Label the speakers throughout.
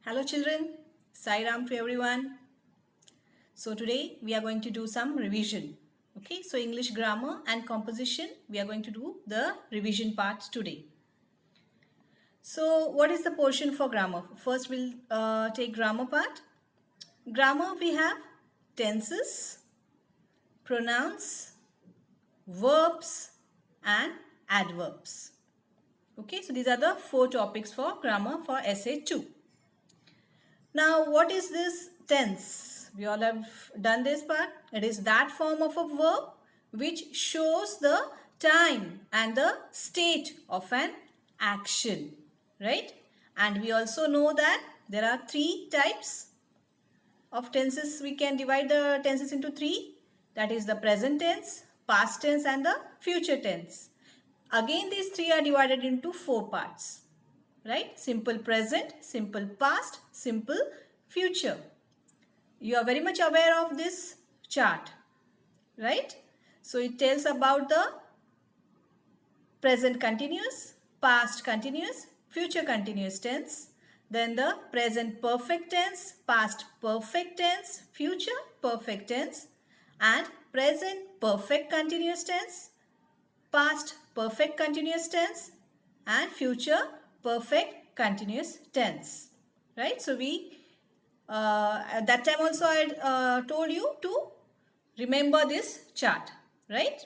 Speaker 1: Hello children, Sai Ram to everyone. So today we are going to do some revision. Okay, so English grammar and composition, we are going to do the revision part today. So what is the portion for grammar? First we'll take grammar part. Grammar we have tenses, pronouns, verbs and adverbs. Okay, so these are the 4 topics for grammar for essay 2. Now, what is this tense? We all have done this part. It is that form of a verb which shows the time and the state of an action, right? And we also know that there are 3 types of tenses. We can divide the tenses into 3. That is the present tense, past tense and the future tense. Again, these 3 are divided into 4 parts. Right? Simple present, simple past, simple future. You are very much aware of this chart, right? So it tells about the present continuous, past continuous, future continuous tense, then the present perfect tense, past perfect tense, future perfect tense, and present perfect continuous tense, past perfect continuous tense, and future perfect continuous tense, right? So we at that time also I told you to remember this chart, right?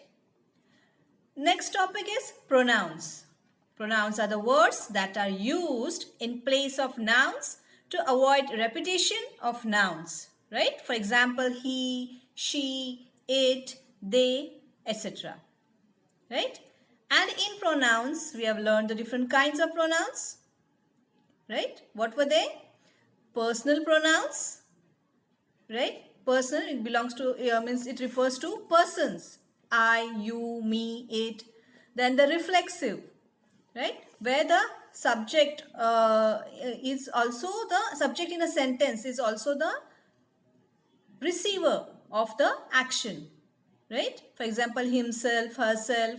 Speaker 1: Next topic is pronouns. Pronouns are the words that are used in place of nouns to avoid repetition of nouns, right? For example, he, she, it, they, etc. Right? And in pronouns, we have learned the different kinds of pronouns. Right? What were they? Personal pronouns. Right? Personal, it belongs to, means it refers to persons. I, you, me, it. Then the reflexive. Right? Where the subject is also the subject in a sentence is also the receiver of the action. Right? For example, himself, herself.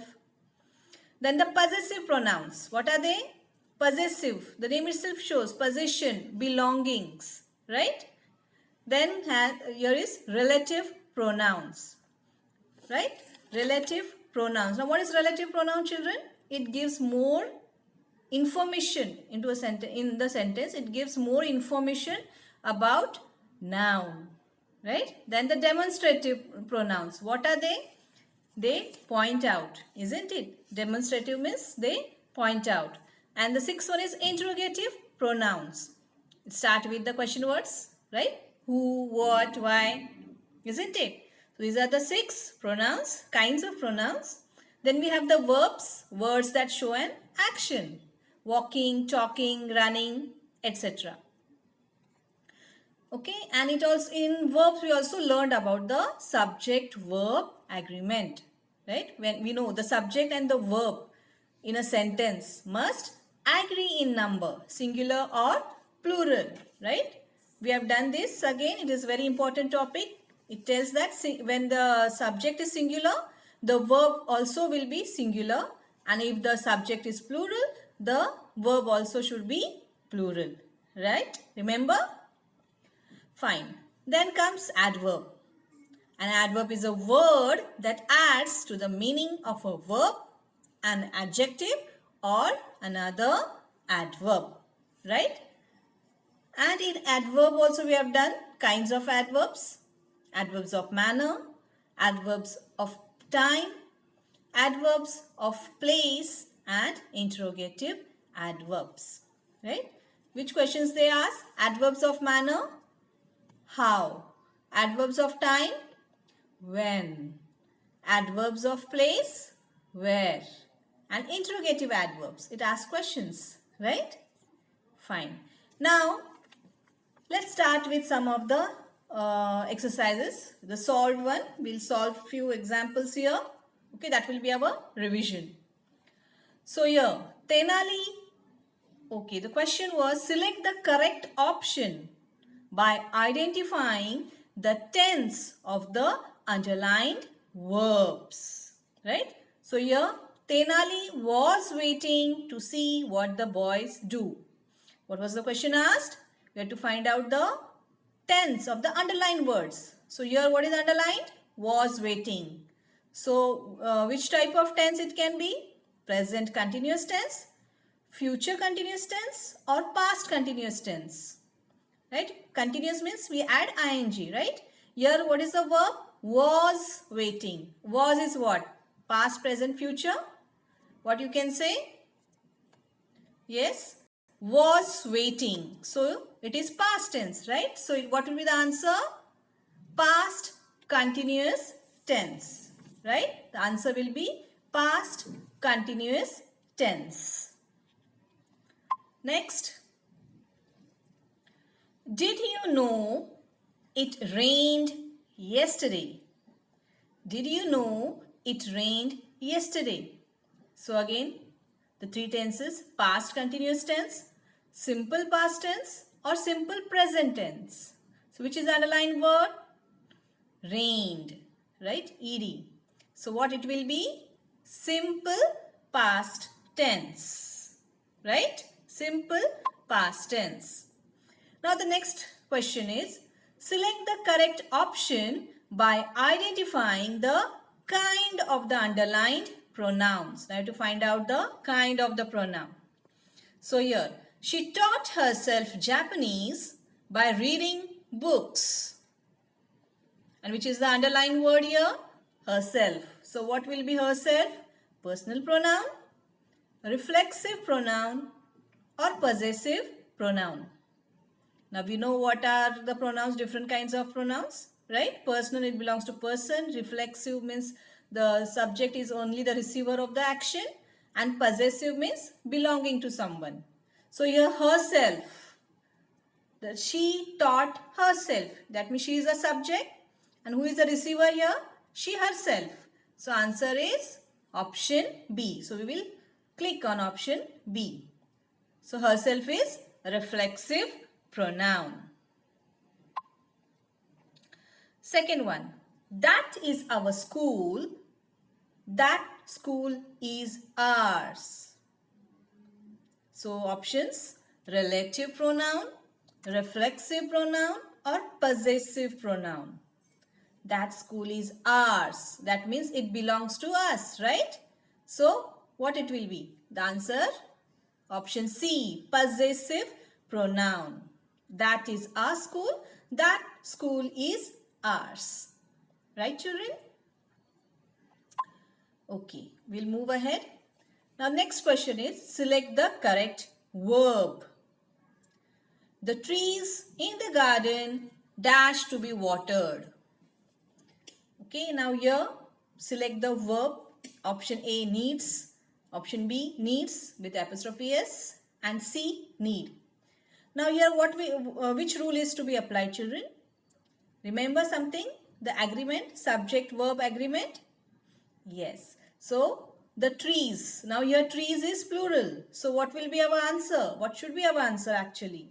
Speaker 1: Then the possessive pronouns. What are they? Possessive. The name itself shows possession, belongings. Right? Then here is relative pronouns. Right? Relative pronouns. Now what is relative pronoun, children? It gives more information into a sentence. In the sentence, it gives more information about noun. Right? Then the demonstrative pronouns. What are they? They point out, isn't it? Demonstrative means they point out. And the 6th one is interrogative pronouns. Start with the question words, right? Who, what, why, isn't it? So these are the 6 pronouns, kinds of pronouns. Then we have the verbs, words that show an action. Walking, talking, running, etc. Okay, and it also in verbs we also learned about the subject verb agreement, right? When we know the subject and the verb in a sentence must agree in number, singular or plural, right? We have done this again. It is very important topic. It tells that when the subject is singular, the verb also will be singular, and if the subject is plural, the verb also should be plural, right? Remember? Fine. Then comes adverb. An adverb is a word that adds to the meaning of a verb, an adjective or another adverb. Right? And in adverb also we have done kinds of adverbs. Adverbs of manner, adverbs of time, adverbs of place and interrogative adverbs. Right? Which questions they ask? Adverbs of manner. How? Adverbs of time? When? Adverbs of place? Where? And interrogative adverbs. It asks questions, right? Fine. Now, let's start with some of the exercises. The solved one. We'll solve few examples here. Okay, that will be our revision. So here, Tenali. Okay, the question was select the correct option by identifying the tense of the underlined verbs. Right? So here, Tenali was waiting to see what the boys do. What was the question asked? We have to find out the tense of the underlined words. So here what is underlined? Was waiting. So which type of tense it can be? Present continuous tense, future continuous tense, or past continuous tense. Right? Continuous means we add ing, right? Here what is the verb? Was waiting. Was is what? Past, present, future. What you can say? Yes, was waiting. So it is past tense, right? So what will be the answer? Past continuous tense, right? The answer will be past continuous tense. Next, did you know it rained yesterday? Did you know it rained yesterday? So again, the three tenses: past continuous tense, simple past tense, or simple present tense. So which is the underlined word? Rained, right? Ed. So what it will be? Simple past tense, right? Simple past tense. Now the next question is, select the correct option by identifying the kind of the underlined pronouns. Now to find out the kind of the pronoun. So here, she taught herself Japanese by reading books. And which is the underlined word here? Herself. So what will be herself? Personal pronoun, reflexive pronoun, or possessive pronoun. Now we know what are the pronouns, different kinds of pronouns, right? Personal, it belongs to person. Reflexive means the subject is only the receiver of the action. And possessive means belonging to someone. So here herself, that she taught herself. That means she is a subject. And who is the receiver here? She herself. So answer is option B. So we will click on option B. So herself is reflexive pronoun. Second one, that is our school. That school is ours. So options: relative pronoun, reflexive pronoun, or possessive pronoun. That school is ours. That means it belongs to us, right? So what it will be? The answer, option C, possessive pronoun. That is our school. That school is ours. Right, children? Okay, we'll move ahead. Now next question is, select the correct verb. The trees in the garden dash to be watered. Okay, now here select the verb. Option A, needs. Option B, needs with apostrophe S. And C, need. Now here which rule is to be applied, children? Remember something? The agreement, subject verb agreement. Yes. So the trees. Now here trees is plural. So what will be our answer? What should be our answer actually?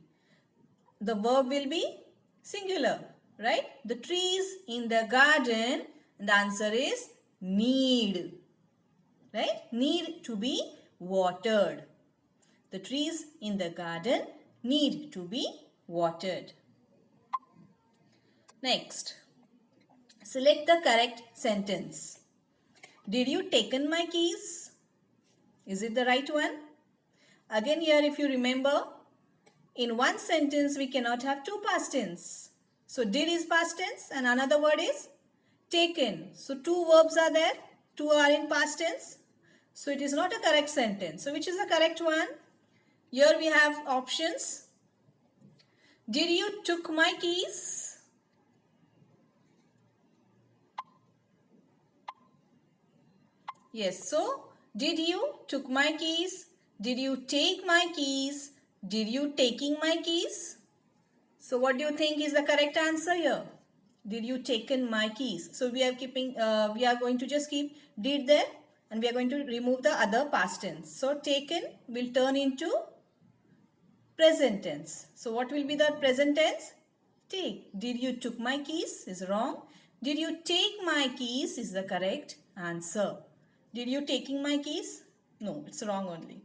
Speaker 1: The verb will be singular, right? The trees in the garden, and the answer is need, right? Need to be watered. The trees in the garden need to be watered. Next, select the correct sentence. Did you taken my keys? Is it the right one? Again here, if you remember, in one sentence we cannot have two past tense. So did is past tense and another word is taken. So two verbs are there. Two are in past tense. So it is not a correct sentence. So which is the correct one? Here we have options. Did you took my keys? Yes, so did you took my keys? Did you take my keys? Did you taking my keys? So what do you think is the correct answer here? Did you taken my keys? So we are going to just keep did there and we are going to remove the other past tense. So taken will turn into present tense. So what will be the present tense? Take. Did you took my keys is wrong. Did you take my keys is the correct answer. Did you taking my keys? No, it's wrong only.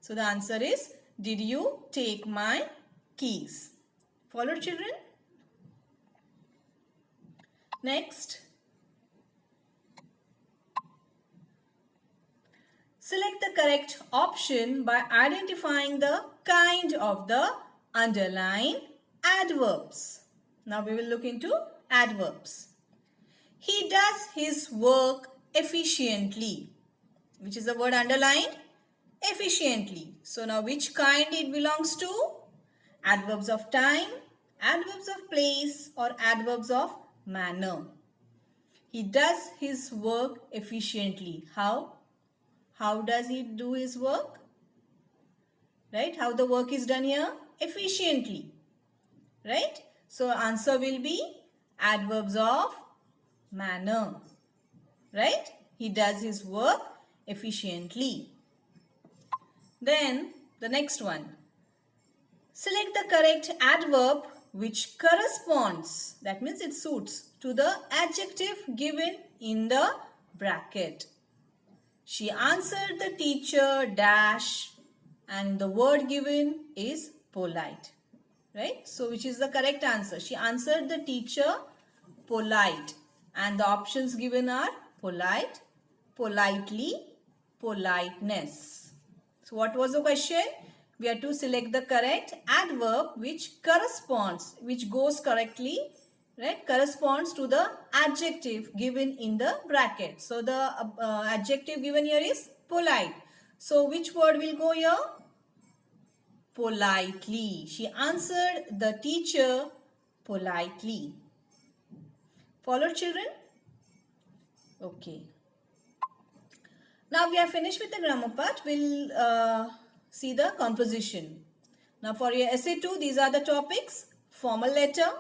Speaker 1: So the answer is, did you take my keys? Follow, children? Next, select the correct option by identifying the kind of the underlined adverbs. Now we will look into adverbs. He does his work efficiently. Which is the word underlined? Efficiently. So now which kind it belongs to? Adverbs of time, adverbs of place, or adverbs of manner. He does his work efficiently. How? How does he do his work? Right? How the work is done here? Efficiently. Right? So answer will be adverbs of manner. Right? He does his work efficiently. Then the next one. Select the correct adverb which corresponds, that means it suits, to the adjective given in the bracket. She answered the teacher dash, and the word given is polite. Right? So which is the correct answer? She answered the teacher polite, and the options given are polite, politely, politeness. So what was the question? We have to select the correct adverb which corresponds, which goes correctly, right? Corresponds to the adjective given in the bracket. So the adjective given here is polite. So which word will go here? Politely. She answered the teacher politely. Follow, children? Okay. Now we are finished with the grammar part. We'll see the composition. Now for your essay 2, these are the topics: formal letter,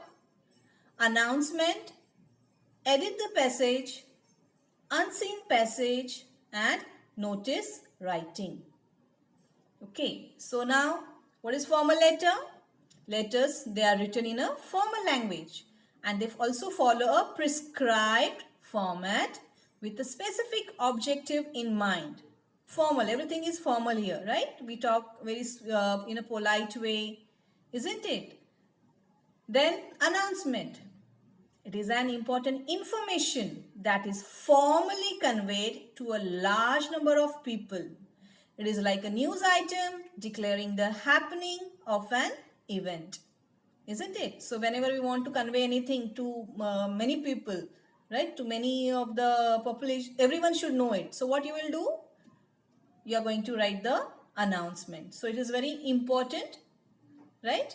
Speaker 1: announcement, edit the passage, unseen passage, and notice writing. Okay, so now what is formal letter? Letters, they are written in a formal language, and they also follow a prescribed format with a specific objective in mind. Formal, everything is formal here, right? We talk very in a polite way, isn't it? Then announcement. It is an important information that is formally conveyed to a large number of people. It is like a news item declaring the happening of an event, isn't it? So whenever we want to convey anything to many people, right, to many of the population, everyone should know it. So what you will do? You are going to write the announcement. So it is very important, right?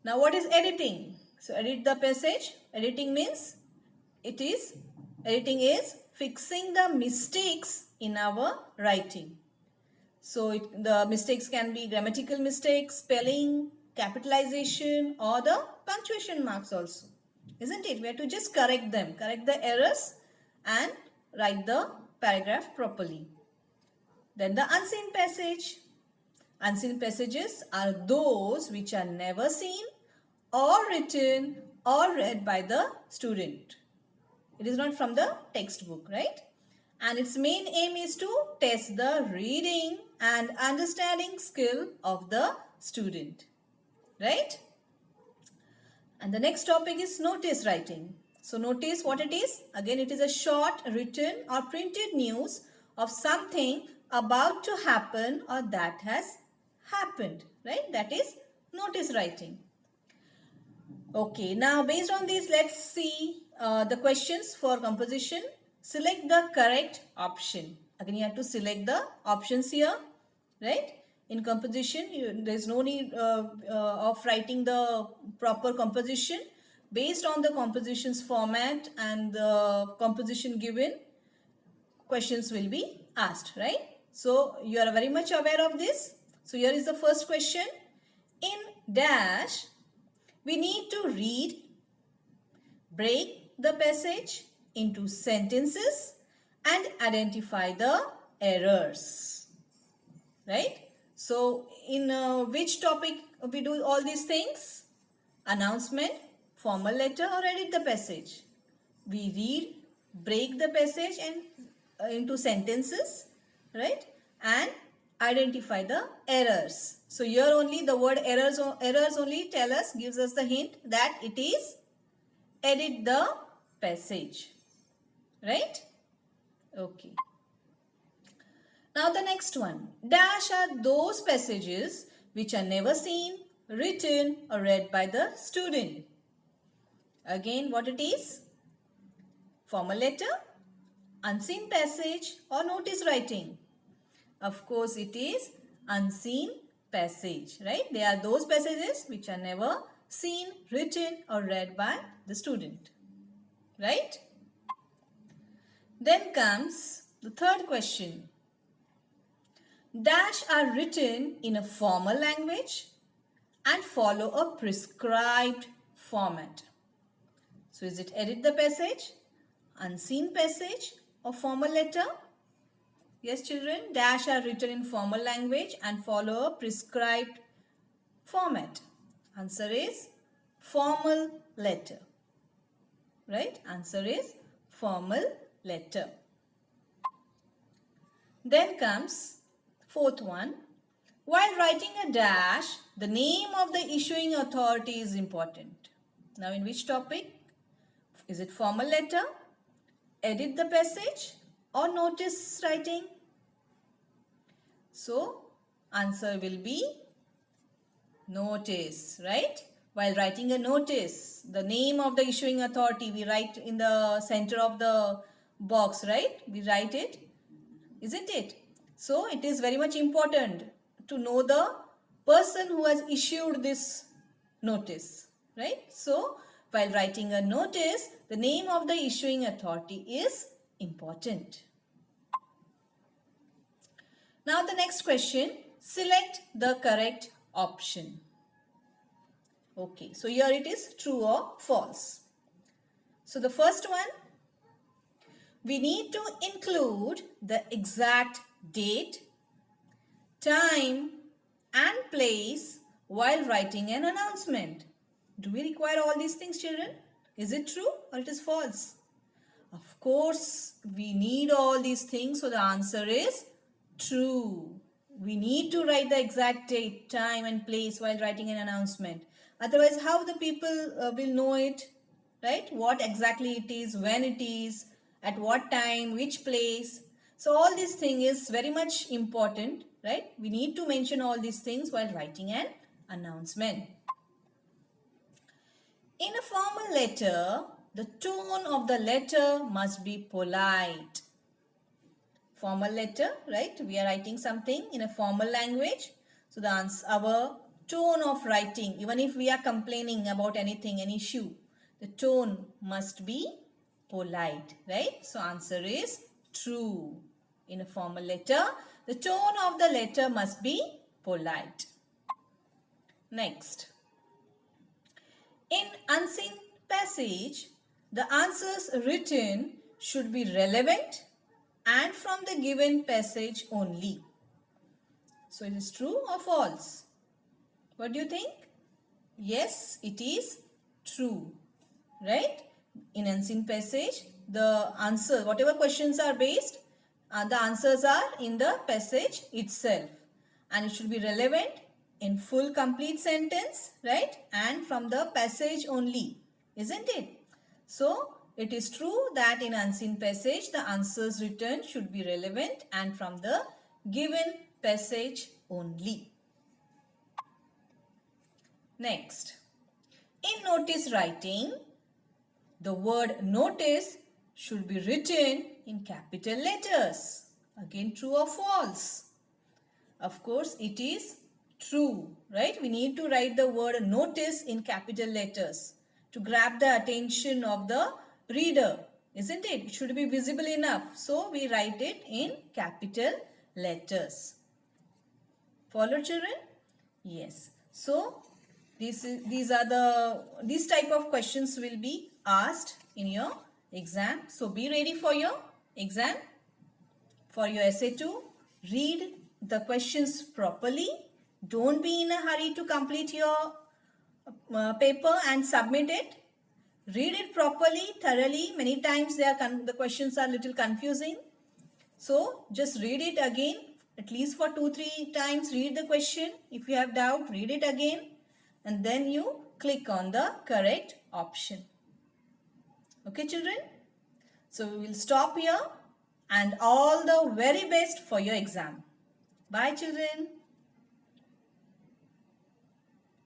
Speaker 1: Now what is editing? So edit the passage. Editing means editing is fixing the mistakes in our writing. So the mistakes can be grammatical mistakes, spelling, capitalization, or the punctuation marks also. Isn't it? We have to just correct them, correct the errors, and write the paragraph properly. Then the unseen passage. Unseen passages are those which are never seen or written or read by the student. It is not from the textbook, right? And its main aim is to test the reading and understanding skill of the student, right? And the next topic is notice writing. So notice what it is. Again, it is a short written or printed news of something about to happen or that has happened, right? That is notice writing. Okay, now based on this, let's see the questions for composition. Select the correct option. Again, you have to select the options here, right? In composition, there is no need of writing the proper composition. Based on the composition's format and the composition given, questions will be asked, right? So you are very much aware of this. So here is the first question. In dash, we need to read, break the passage into sentences and identify the errors, right? So in which topic we do all these things? Announcement, formal letter, or edit the passage. We read, break the passage and into sentences, right? And identify the errors. So here only the word errors only gives us the hint that it is edit the passage, right? Okay. Now the next one. Dash are those passages which are never seen, written or read by the student. Again, what it is? Formal letter, unseen passage or notice writing. Of course, it is unseen passage, right? They are those passages which are never seen, written or read by the student, right? Then comes the third question. Dash are written in a formal language and follow a prescribed format. So is it edit the passage, unseen passage or formal letter? Yes, children, dash are written in formal language and follow a prescribed format. Answer is formal letter. Right? Answer is formal letter. Then comes fourth one. While writing a dash, the name of the issuing authority is important. Now in which topic? Is it formal letter, edit the passage or notice writing? So answer will be notice, right? While writing a notice, the name of the issuing authority we write in the center of the box, right? We write it, isn't it? So it is very much important to know the person who has issued this notice, right? So while writing a notice, the name of the issuing authority is important. Now the next question, select the correct option. Okay, so here it is true or false. So the first one, we need to include the exact date, time and place while writing an announcement. Do we require all these things, children? Is it true or it is false? Of course, we need all these things, so the answer is true. We need to write the exact date, time and place while writing an announcement. Otherwise, how the people will know it, right? What exactly it is, when it is, at what time, which place. So all these things is very much important, right? We need to mention all these things while writing an announcement. In a formal letter, the tone of the letter must be polite. Formal letter, right? We are writing something in a formal language. So our tone of writing, even if we are complaining about anything, an issue, the tone must be polite, right? So answer is true. In a formal letter, the tone of the letter must be polite. Next. In unseen passage, the answers written should be relevant and from the given passage only. So it is true or false? What do you think? Yes, it is true, right? In unseen passage, the answer, whatever questions are based, the answers are in the passage itself. And it should be relevant in full complete sentence, right? And from the passage only, isn't it? So it is true that in unseen passage, the answers written should be relevant and from the given passage only. Next, in notice writing, the word notice should be written in capital letters. Again, true or false? Of course, it is true, right? We need to write the word notice in capital letters to grab the attention of the reader, isn't it? It should be visible enough. So, we write it in capital letters. Follow, children? Yes. So, these type of questions will be asked in your exam. So, be ready for your exam. For your essay 2, read the questions properly. Don't be in a hurry to complete your paper and submit it. Read it properly, thoroughly. Many times the questions are a little confusing. So just read it again At least for 2-3 times read the question. If you have doubt, read it again and then you click on the correct option. Okay children? So we will stop here and all the very best for your exam. Bye children.